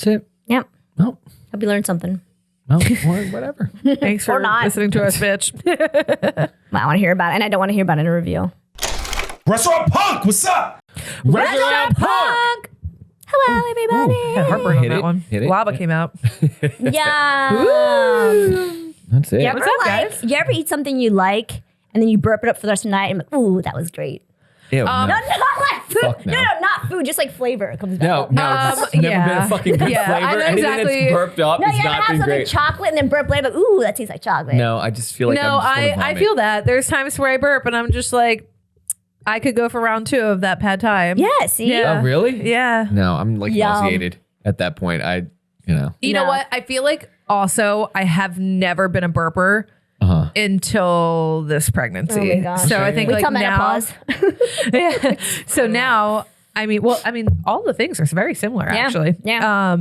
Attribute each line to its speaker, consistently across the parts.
Speaker 1: That's it.
Speaker 2: Yep.
Speaker 1: Well,
Speaker 2: Hope you learned something.
Speaker 1: well, or whatever.
Speaker 3: Thanks for listening to us, bitch.
Speaker 2: I want to hear about it, and I don't want to hear about it in a review.
Speaker 4: Restaurant Punk, what's up?
Speaker 2: Restaurant Punk! Hello, everybody.
Speaker 3: Had heartburn on
Speaker 1: Hit
Speaker 3: that
Speaker 1: it.
Speaker 3: one.
Speaker 1: Hit it.
Speaker 3: Lava came out.
Speaker 2: Yeah.
Speaker 1: That's it.
Speaker 2: You ever,
Speaker 3: What's up, guys?
Speaker 2: you ever eat something you like, and then you burp it up for the rest of the night, and like, ooh, that was great.
Speaker 1: Ew,
Speaker 2: No, not like food.
Speaker 1: Fuck no.
Speaker 2: No, not food. Just like flavor. It comes back
Speaker 1: No,
Speaker 2: up.
Speaker 1: no, it's never
Speaker 3: yeah.
Speaker 1: been a fucking good
Speaker 3: Yeah, I
Speaker 1: flavor.
Speaker 3: know
Speaker 1: Anything
Speaker 3: exactly.
Speaker 1: that's burped up
Speaker 2: No,
Speaker 1: has
Speaker 2: you ever
Speaker 1: not
Speaker 2: have
Speaker 1: been
Speaker 2: something
Speaker 1: great.
Speaker 2: chocolate and then burp later, like, ooh, that tastes like chocolate.
Speaker 1: No, I just feel like
Speaker 3: No,
Speaker 1: I'm just gonna
Speaker 3: I
Speaker 1: vomit.
Speaker 3: feel that. There's times where I burp and I'm just like, I could go for round 2 of that pad thai.
Speaker 2: Yeah, see?
Speaker 3: Yeah.
Speaker 1: Oh, really?
Speaker 3: Yeah.
Speaker 1: No, I'm like
Speaker 2: Yum.
Speaker 1: nauseated at that point.
Speaker 3: You know
Speaker 2: No.
Speaker 3: what? I feel like also I have never been a burper until this pregnancy.
Speaker 2: Oh my gosh.
Speaker 3: So I think
Speaker 2: Wait
Speaker 3: like
Speaker 2: till
Speaker 3: now.
Speaker 2: menopause.
Speaker 3: Yeah. So now, I mean, all the things are very similar actually.
Speaker 2: Yeah.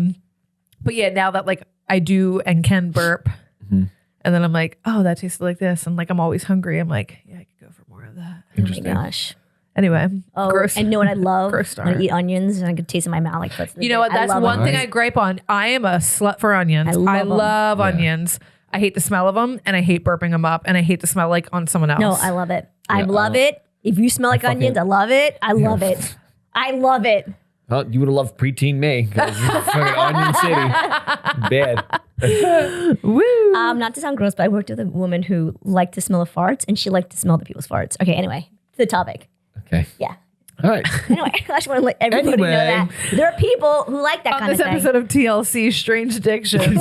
Speaker 3: But yeah, now that like I do and can burp, and then I'm like, oh, that tasted like this, and like I'm always hungry. I'm like, yeah, I could go for more of that.
Speaker 2: Oh my gosh.
Speaker 3: Anyway,
Speaker 2: Oh,
Speaker 3: gross.
Speaker 2: and know what I love?
Speaker 3: Gross
Speaker 2: When I
Speaker 3: start.
Speaker 2: eat onions and I could taste it in my mouth. Like, that's the
Speaker 3: You know
Speaker 2: thing.
Speaker 3: what? That's
Speaker 2: love
Speaker 3: one
Speaker 2: onions.
Speaker 3: thing I gripe on. I am a slut for onions.
Speaker 2: I love 'em.
Speaker 3: onions. I hate the smell of them, and I hate burping them up, and I hate the smell like on someone else.
Speaker 2: No, I love it. I
Speaker 1: Yeah,
Speaker 2: love it. If you smell like onions, I love it. I love it. I love it.
Speaker 1: Well, you would have loved preteen me because you're fucking Onion City. Bad.
Speaker 3: Woo.
Speaker 2: Not to sound gross, but I worked with a woman who liked to smell the farts, and she liked to smell the people's farts. Okay, anyway, to the topic.
Speaker 1: Okay.
Speaker 2: Yeah.
Speaker 1: All right.
Speaker 2: Anyway, I just want to let everybody know
Speaker 1: Anyway.
Speaker 2: that there are people who like that
Speaker 3: On
Speaker 2: kind of
Speaker 3: this
Speaker 2: thing.
Speaker 3: episode of TLC, Strange Addiction.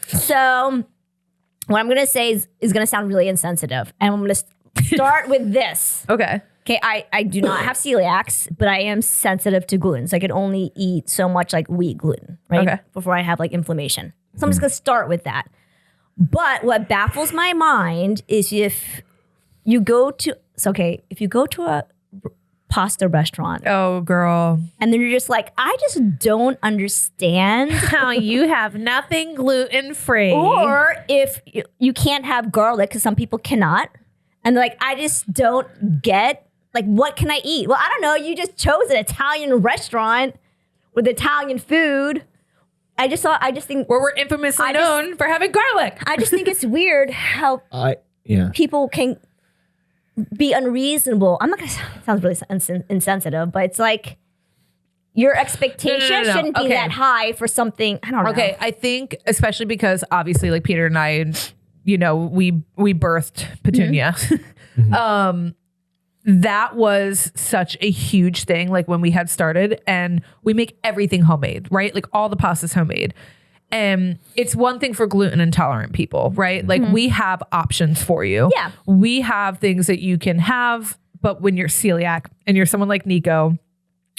Speaker 2: So, what I'm going to say is going to sound really insensitive, and I'm going to start with this.
Speaker 3: Okay.
Speaker 2: Okay, I do not have celiacs, but I am sensitive to gluten. So I can only eat so much like wheat gluten, right?
Speaker 3: Okay.
Speaker 2: Before I have like inflammation. So I'm just gonna start with that. But what baffles my mind is if you go to a pasta restaurant
Speaker 3: Oh, girl.
Speaker 2: and then you're just like, I just don't understand.
Speaker 3: How you have nothing gluten free.
Speaker 2: Or if you can't have garlic, because some people cannot. And they're like, I just don't get, like, what can I eat? Well, I don't know. You just chose an Italian restaurant with Italian food. I just think
Speaker 3: where we're infamously known for having garlic.
Speaker 2: I just think it's weird how
Speaker 1: Yeah.
Speaker 2: people can be unreasonable. I'm not going to, it sounds really insensitive, but it's like your expectation
Speaker 3: No.
Speaker 2: shouldn't be
Speaker 3: Okay.
Speaker 2: that high for something. I don't know.
Speaker 3: Okay, I think especially because obviously like Peter and I, you know, we birthed Petunia. That was such a huge thing, like when we had started, and we make everything homemade, right? Like all the pasta's homemade. And it's one thing for gluten intolerant people, right? Like we have options for you.
Speaker 2: Yeah.
Speaker 3: We have things that you can have, but when you're celiac and you're someone like Nico,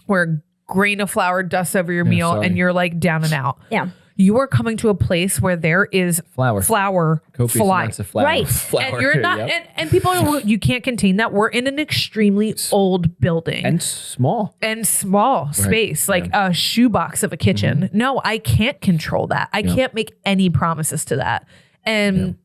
Speaker 3: where a grain of flour dusts over your meal
Speaker 1: sorry.
Speaker 3: and you're like down and out.
Speaker 2: Yeah.
Speaker 3: You are coming to a place where there is
Speaker 1: Flour.
Speaker 3: flying.
Speaker 1: Copious amounts of flour.
Speaker 2: Right.
Speaker 1: Flour.
Speaker 3: And you're not,
Speaker 1: Yep.
Speaker 3: and people, you can't contain that. We're in an extremely old building
Speaker 1: And small.
Speaker 3: and small space, like a shoebox of a kitchen. No, I can't control that. I can't make any promises to that. And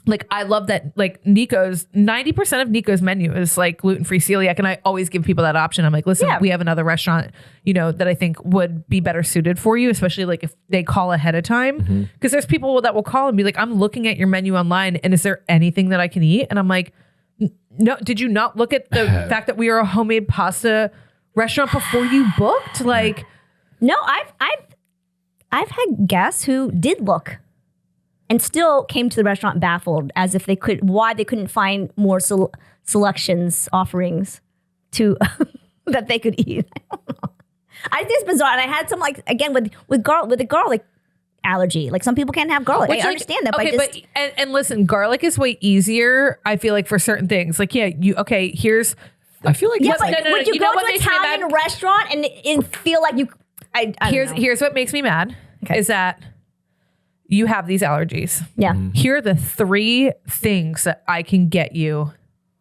Speaker 3: like, I love that, like 90% of Nico's menu is like gluten-free celiac. And I always give people that option. I'm like, listen, we have another restaurant, you know, that I think would be better suited for you, especially like if they call ahead of time. Because there's people that will call and be like, I'm looking at your menu online and is there anything that I can eat? And I'm like, no, did you not look at the fact that we are a homemade pasta restaurant before you booked? Like,
Speaker 2: No, I've had guests who did look and still came to the restaurant baffled as if they couldn't find more selections, offerings to that they could eat. I don't know. I think it's bizarre. And I had some like, again, with the garlic allergy. Like some people can't have garlic. I understand that.
Speaker 3: Okay,
Speaker 2: but
Speaker 3: and listen, garlic is way easier, I feel like, for certain things. Like, here's
Speaker 1: I feel like
Speaker 2: yeah,
Speaker 1: it's
Speaker 2: but
Speaker 1: like,
Speaker 2: would you
Speaker 3: You know
Speaker 2: go
Speaker 3: what
Speaker 2: to an
Speaker 3: makes me
Speaker 2: Italian
Speaker 3: mad?
Speaker 2: restaurant and feel like you, I don't know.
Speaker 3: here's what makes me mad is that you have these allergies.
Speaker 2: Yeah.
Speaker 3: Here are the 3 things that I can get you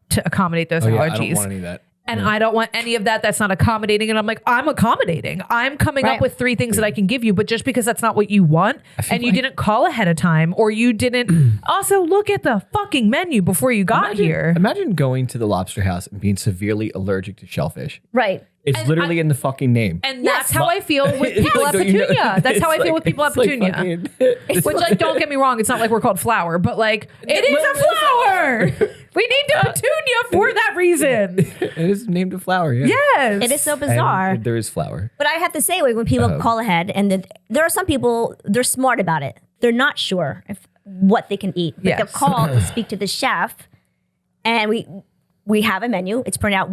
Speaker 3: to accommodate those
Speaker 1: I
Speaker 3: allergies.
Speaker 1: don't want any of that.
Speaker 3: And I don't want any of that. That's not accommodating. And I'm like, I'm accommodating. I'm coming
Speaker 2: Right.
Speaker 3: up with 3 things that I can give you. But just because that's not what you want and you didn't call ahead of time or you didn't also look at the fucking menu before you got here.
Speaker 1: Imagine going to the lobster house and being severely allergic to shellfish.
Speaker 2: Right.
Speaker 1: It's literally in the fucking name.
Speaker 3: And that's how I feel with people at
Speaker 1: Like, you know,
Speaker 3: Petunia. That's how I feel with people at
Speaker 1: it's like
Speaker 3: Petunia.
Speaker 1: fucking-
Speaker 3: Which, like, don't get me wrong, it's not like we're called flower, but like, it is a flower. We named it Petunia for that reason.
Speaker 1: It is named a flower, yeah.
Speaker 3: Yes.
Speaker 2: It is so bizarre.
Speaker 1: And there is flower.
Speaker 2: But I have to say, like, when people call ahead, and there are some people, they're smart about it. They're not sure what they can eat. But
Speaker 3: Yes.
Speaker 2: they'll call to speak to the chef, and we have a menu. It's printed out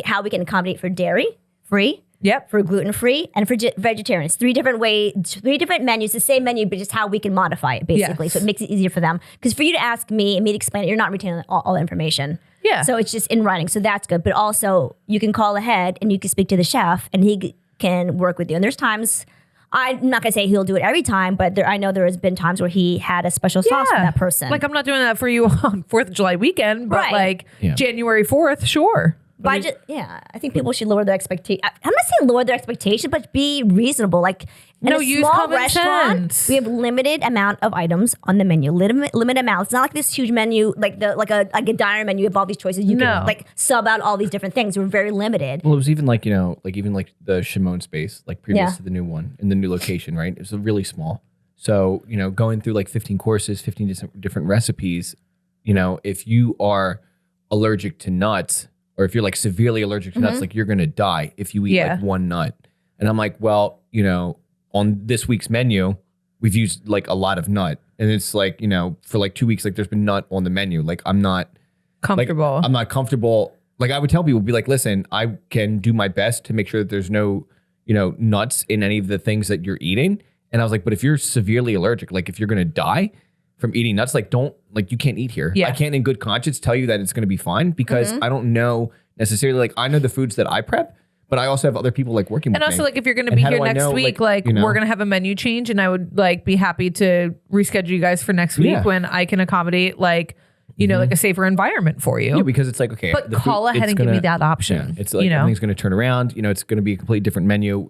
Speaker 2: how we can accommodate for dairy free.
Speaker 3: Yep.
Speaker 2: For gluten-free and for vegetarians. 3 different menus, the same menu, but just how we can modify it, basically.
Speaker 3: Yes.
Speaker 2: So it makes it easier for them. Because for you to ask me and me to explain it, you're not retaining all the information.
Speaker 3: Yeah.
Speaker 2: So it's just in writing. So that's good. But also, you can call ahead and you can speak to the chef and he can work with you. And there's times, I'm not going to say he'll do it every time, but I know there has been times where he had a special sauce for that person.
Speaker 3: Like, I'm not doing that for you on 4th of July weekend, but
Speaker 2: Right.
Speaker 3: like
Speaker 1: Yeah.
Speaker 3: January 4th, sure.
Speaker 2: But I think people should lower their expectation. I'm not saying lower their expectation, but be reasonable. Like in a
Speaker 3: use
Speaker 2: small
Speaker 3: common
Speaker 2: restaurant,
Speaker 3: sense.
Speaker 2: we have limited amount of items on the menu. Limited amount. It's not like this huge menu, like a diner menu. You have all these choices. You
Speaker 3: No.
Speaker 2: can like sub out all these different things. We're very limited.
Speaker 1: Well, it was even like, even like the Shimon space, like previous
Speaker 2: Yeah.
Speaker 1: to the new one in the new location, right? It was really small. So, going through like 15 courses, 15 different recipes, if you are allergic to nuts, or if you're like severely allergic to nuts, like you're going to die if you eat like one nut. And I'm like, well, on this week's menu, we've used like a lot of nut. And it's like, for like 2 weeks, like there's been nut on the menu. Like I'm not
Speaker 3: Comfortable.
Speaker 1: I'm not comfortable. Like I would tell people, be like, listen, I can do my best to make sure that there's no, nuts in any of the things that you're eating. And I was like, but if you're severely allergic, like if you're going to die from eating nuts, like you can't eat here.
Speaker 3: Yeah.
Speaker 1: I can't in good conscience tell you that it's going to be fine because I don't know necessarily, like I know the foods that I prep, but I also have other people like working with
Speaker 3: And also,
Speaker 1: me.
Speaker 3: like, if you're going to
Speaker 1: And
Speaker 3: be
Speaker 1: how
Speaker 3: here
Speaker 1: do I
Speaker 3: next
Speaker 1: know,
Speaker 3: week,
Speaker 1: like,
Speaker 3: we're going to have a menu change, and I would like be happy to reschedule you guys for next week
Speaker 1: Yeah.
Speaker 3: when I can accommodate like a safer environment for you.
Speaker 1: Yeah, because it's like, okay,
Speaker 3: But
Speaker 1: the
Speaker 3: call
Speaker 1: food,
Speaker 3: ahead
Speaker 1: it's
Speaker 3: and give me
Speaker 1: gonna-
Speaker 3: that option.
Speaker 1: Yeah, it's like everything's going to turn around. It's going to be a completely different menu.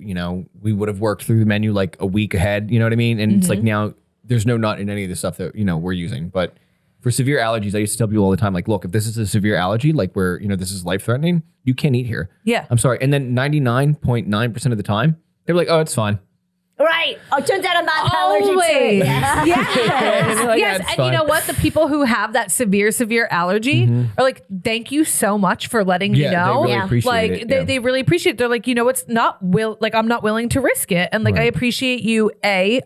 Speaker 1: We would have worked through the menu like a week ahead. You know what I mean? And it's like now there's no nut in any of the stuff that we're using. But for severe allergies, I used to tell people all the time, like, look, if this is a severe allergy, like where this is life threatening, you can't eat here.
Speaker 3: Yeah.
Speaker 1: I'm sorry. And then 99.9% of the time, they're like, oh, it's fine.
Speaker 2: Right. Oh, it turns out I'm not allergic to it.
Speaker 3: Always.
Speaker 2: Yeah.
Speaker 3: Yes.
Speaker 1: Like,
Speaker 3: Yes.
Speaker 1: yeah, it's
Speaker 3: And
Speaker 1: fine.
Speaker 3: you know what? The people who have that severe allergy are like, thank you so much for letting me
Speaker 1: Yeah,
Speaker 3: know.
Speaker 1: they really
Speaker 2: Yeah.
Speaker 1: appreciate
Speaker 3: Like
Speaker 1: it.
Speaker 3: they really appreciate it. They're like, it's not I'm not willing to risk it. And like I
Speaker 1: Right.
Speaker 3: appreciate you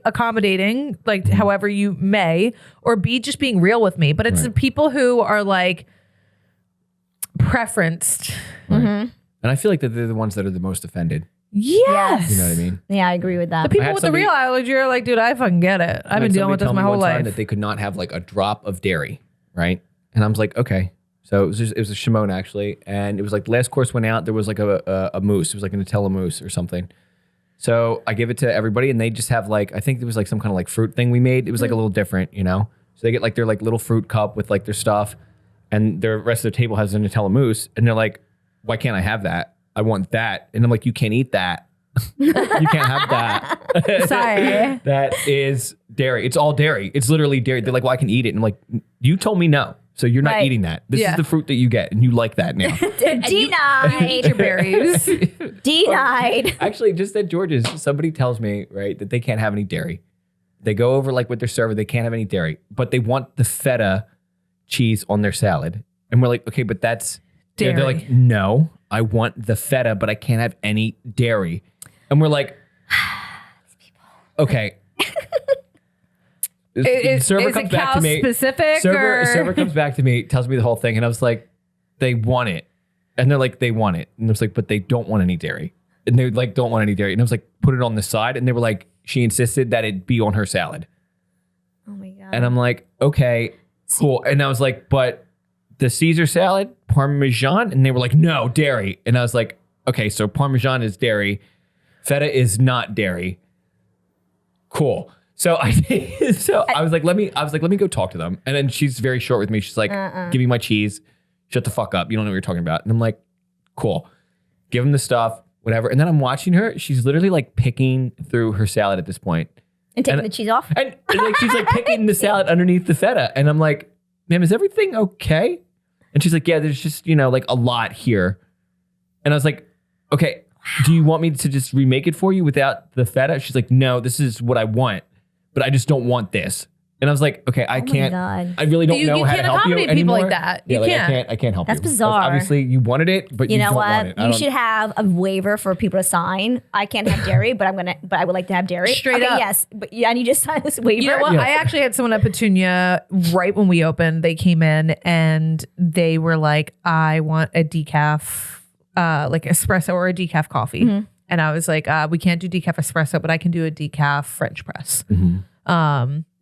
Speaker 3: accommodating like however you may, or B, just being real with me. But it's the people who are like preferenced.
Speaker 1: And I feel like that they're the ones that are the most offended.
Speaker 3: Yes.
Speaker 1: You know what I mean?
Speaker 2: Yeah, I agree with that.
Speaker 3: The people
Speaker 1: had
Speaker 3: with the real allergy are like, dude, I fucking get it. I've been dealing with this my whole life.
Speaker 1: That they could not have like a drop of dairy, right? And I was like, okay. So it was a Shimon actually, and it was like the last course went out. There was like a mousse. It was like a Nutella mousse or something. So I give it to everybody, and they just have like, I think it was like some kind of like fruit thing we made. It was like a little different, So they get like their like little fruit cup with like their stuff, and the rest of the table has a Nutella mousse, and they're like, why can't I have that? I want that. And I'm like, you can't eat that. You can't have that.
Speaker 3: Sorry.
Speaker 1: That is dairy. It's all dairy. It's literally dairy. They're like, well, I can eat it. And I'm like, you told me no. So you're not
Speaker 2: Right.
Speaker 1: eating that. This
Speaker 3: Yeah.
Speaker 1: is the fruit that you get, and you like that now.
Speaker 3: Eat your berries.
Speaker 2: Denied.
Speaker 1: Actually, just at George's, somebody tells me, right, that they can't have any dairy. They go over like with their server, they can't have any dairy, but they want the feta cheese on their salad. And we're like, okay, but that's dairy. They're like, no, I want the feta, but I can't have any dairy. And we're like, okay. Server
Speaker 3: is
Speaker 1: comes
Speaker 3: it
Speaker 1: back
Speaker 3: cow
Speaker 1: to me.
Speaker 3: specific?
Speaker 1: Server comes back to me, tells me the whole thing, and I was like, they want it. And they're like, they want it. And I was like, but they don't want any dairy. And they like don't want any dairy. And I was like, put it on the side. And they were like, she insisted that it be on her salad.
Speaker 2: Oh my God.
Speaker 1: And I'm like, okay, cool. And I was like, but the Caesar salad, Parmesan? And they were like, no, dairy. And I was like, okay, so Parmesan is dairy. Feta is not dairy. Cool. So I was like, let me go talk to them. And then she's very short with me. She's like, give me my cheese. Shut the fuck up. You don't know what you're talking about. And I'm like, cool. Give them the stuff, whatever. And then I'm watching her. She's literally like picking through her salad at this point.
Speaker 2: And taking the cheese off?
Speaker 1: And like she's like picking the salad underneath the feta. And I'm like, ma'am, is everything okay? And she's like, yeah, there's just, like a lot here. And I was like, okay, do you want me to just remake it for you without the feta? She's like, no, this is what I want, but I just don't want this. And I was like, okay, I can't.
Speaker 2: God.
Speaker 1: I really don't know
Speaker 3: You
Speaker 1: how to
Speaker 3: can't
Speaker 1: help you
Speaker 3: accommodate people
Speaker 1: anymore.
Speaker 3: like that.
Speaker 1: Yeah,
Speaker 3: You
Speaker 1: like
Speaker 3: can't.
Speaker 1: I can't help
Speaker 2: That's
Speaker 1: you.
Speaker 2: bizarre.
Speaker 1: Obviously, you wanted it, but
Speaker 2: You
Speaker 1: you
Speaker 2: know
Speaker 1: don't want
Speaker 2: what?
Speaker 1: it. I
Speaker 2: You
Speaker 1: don't-
Speaker 2: should have a waiver for people to sign. I can't have dairy, but I would like to have dairy.
Speaker 3: Straight
Speaker 2: okay,
Speaker 3: up.
Speaker 2: Yes, but I need you to sign this waiver.
Speaker 3: You know what?
Speaker 1: Yeah.
Speaker 3: I actually had someone at Petunia right when we opened. They came in and they were like, I want a decaf, like espresso or a decaf coffee.
Speaker 2: Mm-hmm.
Speaker 3: And I was like, we can't do decaf espresso, but I can do a decaf French press.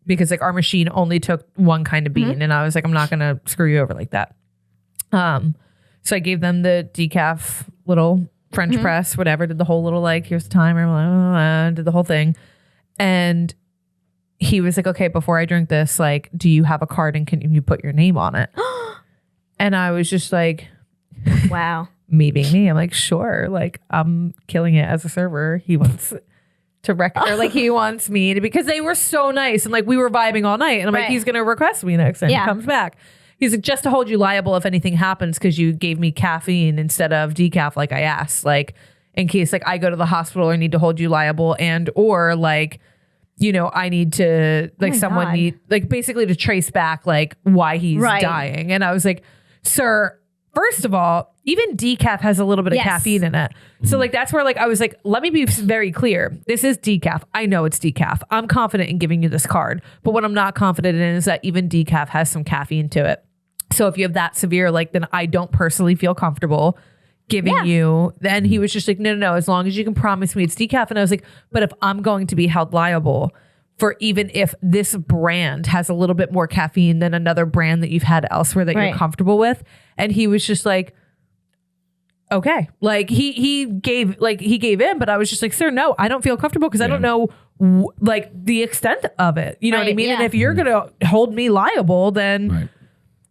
Speaker 3: Because like our machine only took one kind of bean. And I was like, I'm not going to screw you over like that. So I gave them the decaf little French press, whatever, did the whole little like, here's the timer, did the whole thing. And he was like, okay, before I drink this, like, do you have a card and can you put your name on it? And I was just like,
Speaker 2: Wow.
Speaker 3: me being me, I'm like, sure, like I'm killing it as a server. He wants to or like he wants me to, because they were so nice and like we were vibing all night and I'm like,
Speaker 2: Right.
Speaker 3: he's gonna request me next time he comes back. He's like, just to hold you liable if anything happens because you gave me caffeine instead of decaf like I asked, like in case like I go to the hospital or need to hold you liable and or like, you know, I need to like someone
Speaker 2: God.
Speaker 3: need like basically to trace back like why he's
Speaker 2: Right.
Speaker 3: dying. And I was like, sir, first of all, even decaf has a little bit of
Speaker 2: Yes.
Speaker 3: caffeine in it. So like that's where like I was like, let me be very clear. This is decaf. I know it's decaf. I'm confident in giving you this card. But what I'm not confident in is that even decaf has some caffeine to it. So if you have that severe, like then I don't personally feel comfortable giving you. Then he was just like, no, as long as you can promise me it's decaf. And I was like, but if I'm going to be held liable for even if this brand has a little bit more caffeine than another brand that you've had elsewhere that
Speaker 2: Right.
Speaker 3: you're comfortable with. And he was just like, okay. Like he gave in, but I was just like, sir, no, I don't feel comfortable because I don't know like the extent of it. You know what I
Speaker 2: Right,
Speaker 3: mean?
Speaker 2: yeah.
Speaker 3: And if you're going to hold me liable, then
Speaker 1: Right.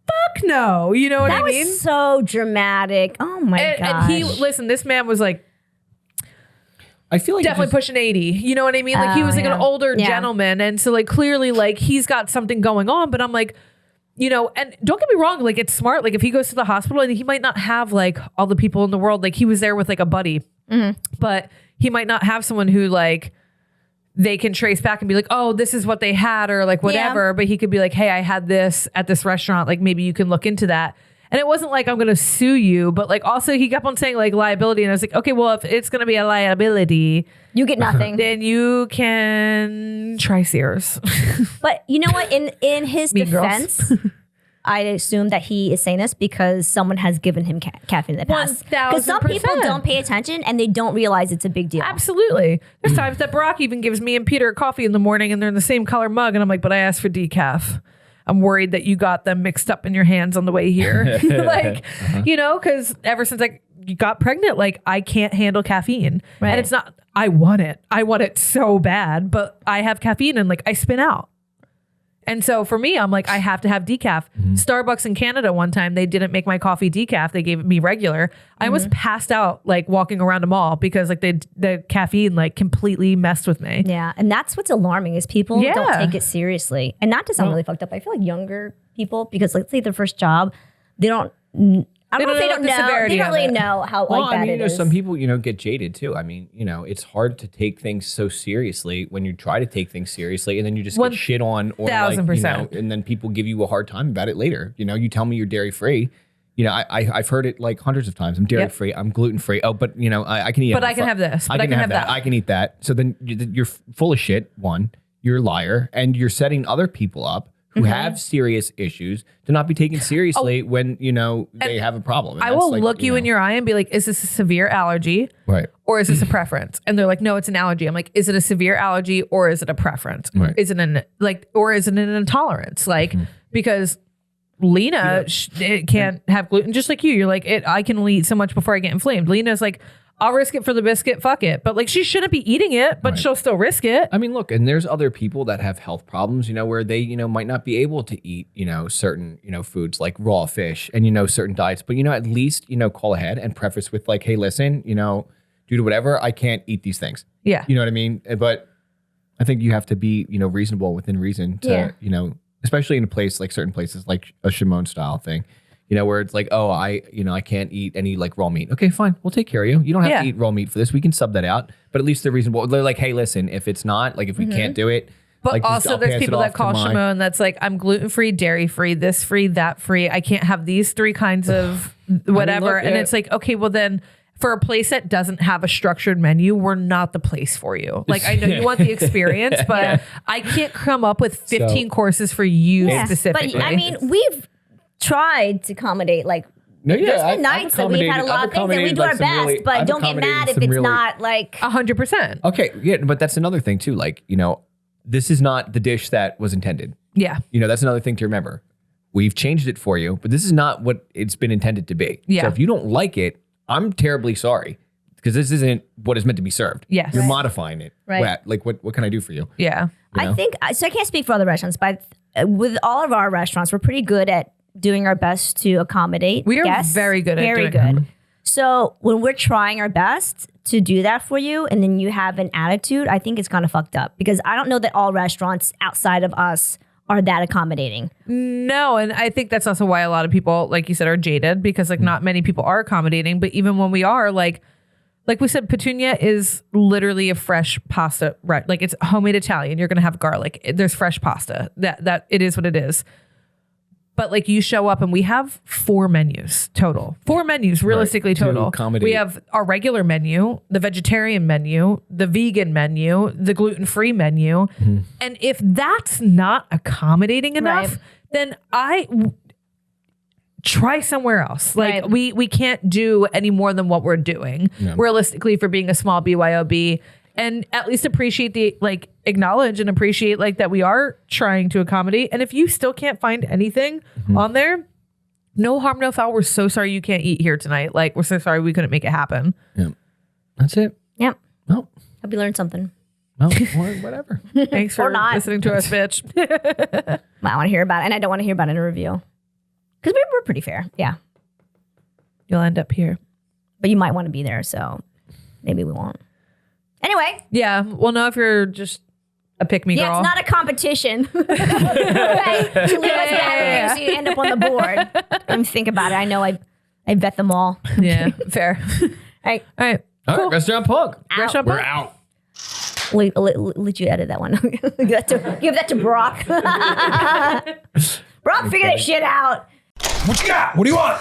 Speaker 3: fuck no. You know what
Speaker 2: That
Speaker 3: I mean?
Speaker 2: was so dramatic. Oh my
Speaker 3: And
Speaker 2: god.
Speaker 3: he, listen, this man was like,
Speaker 1: I feel like
Speaker 3: definitely pushing 80. You know what I mean? Like he was like an older gentleman. And so like clearly like he's got something going on, but I'm like, you know, and don't get me wrong, like it's smart. Like if he goes to the hospital and he might not have like all the people in the world, like he was there with like a buddy, but he might not have someone who like they can trace back and be like, oh, this is what they had or like whatever. But he could be like, hey, I had this at this restaurant. Like maybe you can look into that. And it wasn't like I'm going to sue you, but like also he kept on saying like liability. And I was like, okay, well, if it's going to be a liability,
Speaker 2: you get nothing.
Speaker 3: then you can try Sears.
Speaker 2: But you know what? In his
Speaker 3: Mean Girls.
Speaker 2: defense, I assume that he is saying this because someone has given him caffeine in the past.
Speaker 3: 1000%.
Speaker 2: Because some people don't pay attention and they don't realize it's a big deal.
Speaker 3: Absolutely. There's times that Barack even gives me and Peter coffee in the morning and they're in the same color mug. And I'm like, but I asked for decaf. I'm worried that you got them mixed up in your hands on the way here. Like, you know, because ever since I got pregnant, like I can't handle caffeine.
Speaker 2: Right.
Speaker 3: And it's not, I want it so bad, but I have caffeine and like I spin out. And so for me, I'm like, I have to have decaf. Starbucks in Canada one time, they didn't make my coffee decaf. They gave it me regular. I was passed out like walking around a mall because like the caffeine like completely messed with me.
Speaker 2: Yeah, and that's what's alarming is people
Speaker 3: Yeah.
Speaker 2: don't take it seriously. And not to sound really fucked up, I feel like younger people, because let's say their first job, they don't. I don't know if they
Speaker 3: know
Speaker 2: don't
Speaker 3: the
Speaker 2: know.
Speaker 3: severity
Speaker 2: They don't
Speaker 3: of
Speaker 2: really
Speaker 3: it.
Speaker 2: know how
Speaker 1: Well,
Speaker 2: like
Speaker 1: I
Speaker 2: bad
Speaker 1: mean,
Speaker 2: it
Speaker 1: you know,
Speaker 2: is.
Speaker 1: some people, get jaded too. I mean, it's hard to take things so seriously when you try to take things seriously and then you just get shit on or like,
Speaker 3: 1000%.
Speaker 1: and then people give you a hard time about it later. You tell me you're dairy free. I've heard it like hundreds of times. I'm dairy free. I'm gluten free. Oh, but I can eat.
Speaker 3: But I can have this.
Speaker 1: I can have that. I can eat that. So then you're full of shit. One, you're a liar, and you're setting other people up who have serious issues to not be taken seriously when they have a problem. And
Speaker 3: I
Speaker 1: that's
Speaker 3: will
Speaker 1: like,
Speaker 3: look you in your eye and be like, is this a severe allergy?
Speaker 1: Right.
Speaker 3: Or is this a preference? And they're like, no, it's an allergy. I'm like, is it a severe allergy or is it a preference?
Speaker 1: Right.
Speaker 3: Is it or is it an intolerance? Like, because Lena it can't have gluten, just like you. You're like, I can only eat so much before I get inflamed. Lena's like, I'll risk it for the biscuit, fuck it. But like, she shouldn't be eating it, but she'll still risk it.
Speaker 1: I mean, look, and there's other people that have health problems, where they, might not be able to eat, certain, foods like raw fish and, certain diets. But, at least, call ahead and preface with like, hey, listen, due to whatever, I can't eat these things.
Speaker 3: Yeah.
Speaker 1: You know what I mean? But I think you have to be, reasonable within reason to, especially in a place like certain places like a Shimon style thing. where it's like, oh, I can't eat any like raw meat. Okay, fine. We'll take care of you. You don't have to eat raw meat for this. We can sub that out. But at least they're reasonable. They're like, hey, listen, if it's not, like if we can't do it.
Speaker 3: But
Speaker 1: like,
Speaker 3: also there's people that call Shimon that's like, I'm gluten-free, dairy-free, this free, that free. I can't have these 3 kinds of whatever. And it's like, okay, well then for a place that doesn't have a structured menu, we're not the place for you. Like I know you want the experience, but I can't come up with 15 courses for you specifically.
Speaker 2: But I mean, we've tried to accommodate like there's been nights that we've had a lot of things and we do our best, but don't get mad if it's not like
Speaker 3: 100%.
Speaker 1: Okay, yeah, but that's another thing too. Like, this is not the dish that was intended.
Speaker 3: Yeah.
Speaker 1: That's another thing to remember. We've changed it for you, but this is not what it's been intended to be.
Speaker 3: Yeah.
Speaker 1: So if you don't like it, I'm terribly sorry because this isn't what is meant to be served.
Speaker 3: Yes.
Speaker 1: You're modifying it.
Speaker 2: Right.
Speaker 1: Like what can I do for you?
Speaker 3: Yeah.
Speaker 2: I think so. I can't speak for other restaurants, but with all of our restaurants, we're pretty good at doing our best to accommodate.
Speaker 3: We are
Speaker 2: guests.
Speaker 3: very good at
Speaker 2: very
Speaker 3: doing
Speaker 2: good. So when we're trying our best to do that for you, and then you have an attitude, I think it's kind of fucked up because I don't know that all restaurants outside of us are that accommodating.
Speaker 3: No, and I think that's also why a lot of people, like you said, are jaded because like not many people are accommodating. But even when we are, like we said, Petunia is literally a fresh pasta, right? Like it's homemade Italian. You're gonna have garlic. There's fresh pasta. That it is what it is. But like you show up and we have 4 menus total. 4 menus realistically total. We have our regular menu, the vegetarian menu, the vegan menu, the gluten-free menu. And if that's not accommodating enough, then try somewhere else. Like we can't do any more than what we're doing realistically for being a small BYOB. And at least appreciate acknowledge and appreciate like that we are trying to accommodate. And if you still can't find anything on there, no harm, no foul. We're so sorry you can't eat here tonight. Like we're so sorry we couldn't make it happen.
Speaker 1: Yeah. That's it.
Speaker 2: Yep.
Speaker 1: Well,
Speaker 2: hope you learned something.
Speaker 1: Well, or whatever.
Speaker 3: Thanks for listening to us, bitch.
Speaker 2: I want to hear about it, and I don't want to hear about it in a review because we're pretty fair. Yeah.
Speaker 3: You'll end up here.
Speaker 2: But you might want to be there, so maybe we won't. Anyway.
Speaker 3: Yeah. Well, no, if you're just a pick-me girl.
Speaker 2: Yeah, it's not a competition. Right? To leave us bad reviews so you end up on the board. And think about it. I know I vet them all.
Speaker 3: Yeah, fair.
Speaker 2: All right.
Speaker 3: All right.
Speaker 1: All right, Restaurant Punk.
Speaker 3: Restaurant
Speaker 1: We're
Speaker 3: Punk?
Speaker 1: out.
Speaker 2: Let you edit that one. Give that to Brock. Brock, figure that shit out.
Speaker 4: What you got? What do you want?